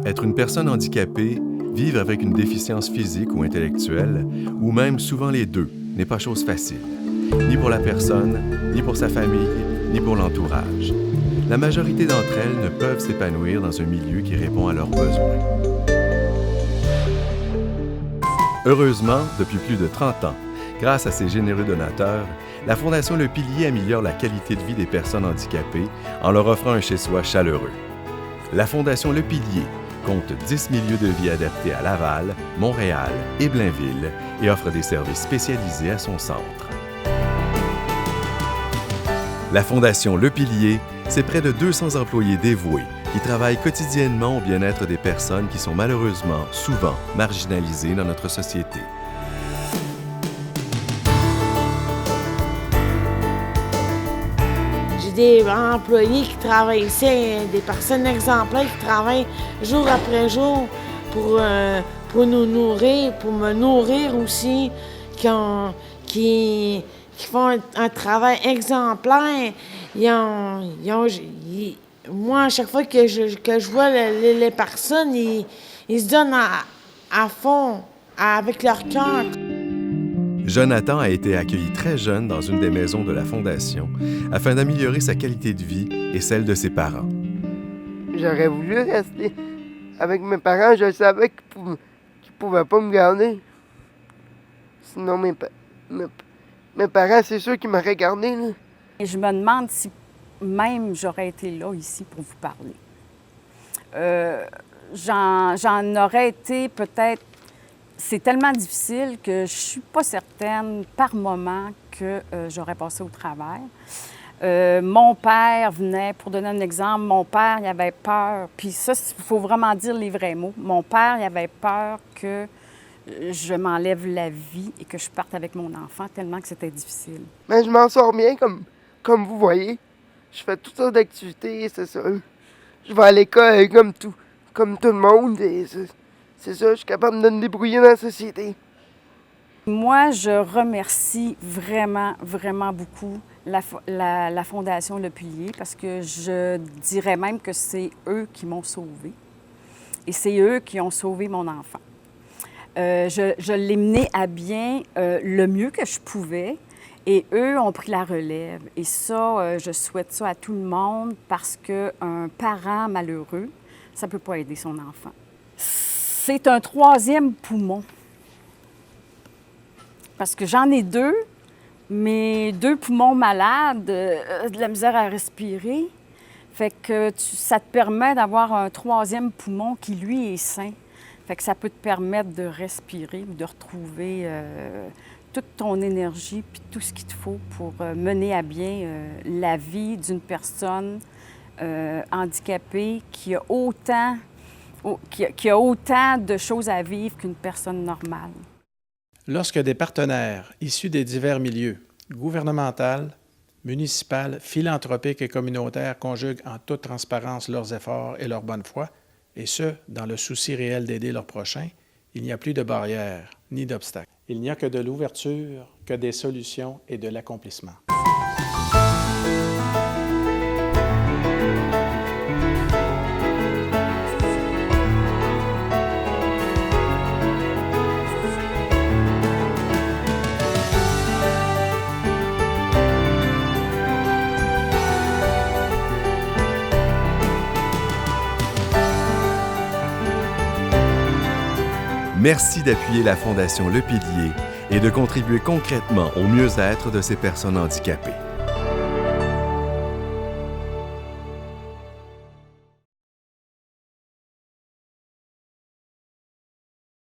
Être une personne handicapée, vivre avec une déficience physique ou intellectuelle, ou même souvent les deux, n'est pas chose facile. Ni pour la personne, ni pour sa famille, ni pour l'entourage. La majorité d'entre elles ne peuvent s'épanouir dans un milieu qui répond à leurs besoins. Heureusement, depuis plus de 30 ans, grâce à ses généreux donateurs, la Fondation Le Pilier améliore la qualité de vie des personnes handicapées en leur offrant un chez-soi chaleureux. La Fondation Le Pilier compte 10 milieux de vie adaptés à Laval, Montréal et Blainville et offre des services spécialisés à son centre. La Fondation Le Pilier, c'est près de 200 employés dévoués qui travaillent quotidiennement au bien-être des personnes qui sont malheureusement souvent marginalisées dans notre société. Des employés qui travaillent ici, des personnes exemplaires qui travaillent jour après jour pour nous nourrir, pour me nourrir aussi, qui font un travail exemplaire. Moi, à chaque fois que je vois les personnes, ils se donnent à fond, avec leur cœur. Jonathan a été accueilli très jeune dans une des maisons de la Fondation afin d'améliorer sa qualité de vie et celle de ses parents. J'aurais voulu rester avec mes parents. Je savais qu'ils ne pouvaient pas me garder. Sinon, mes parents, c'est sûr qu'ils m'auraient gardé. Là. Et je me demande si même j'aurais été là, ici, pour vous parler. J'en aurais été peut-être. C'est tellement difficile que je ne suis pas certaine par moment que j'aurais passé au travers. Mon père venait, pour donner un exemple, mon père, il avait peur, puis ça, il faut vraiment dire les vrais mots. Mon père, il avait peur que je m'enlève la vie et que je parte avec mon enfant, tellement que c'était difficile. Mais je m'en sors bien, comme vous voyez. Je fais toutes sortes d'activités, c'est ça. Je vais à l'école comme tout le monde, et c'est ça, je suis capable de me débrouiller dans la société. Moi, je remercie vraiment, vraiment beaucoup la Fondation Le Pilier parce que je dirais même que c'est eux qui m'ont sauvée. Et c'est eux qui ont sauvé mon enfant. Je l'ai mené à bien le mieux que je pouvais et eux ont pris la relève. Et ça, je souhaite ça à tout le monde parce qu'un parent malheureux, ça ne peut pas aider son enfant. C'est un troisième poumon. Parce que j'en ai deux, mes deux poumons malades, de la misère à respirer. Fait que ça te permet d'avoir un troisième poumon qui, lui, est sain. Fait que ça peut te permettre de respirer, de retrouver toute ton énergie puis tout ce qu'il te faut pour mener à bien la vie d'une personne handicapée qui a autant de choses à vivre qu'une personne normale. Lorsque des partenaires issus des divers milieux, gouvernemental, municipal, philanthropiques et communautaires conjuguent en toute transparence leurs efforts et leur bonne foi, et ce, dans le souci réel d'aider leurs prochains, il n'y a plus de barrières ni d'obstacles. Il n'y a que de l'ouverture, que des solutions et de l'accomplissement. Merci d'appuyer la Fondation Le Pilier et de contribuer concrètement au mieux-être de ces personnes handicapées.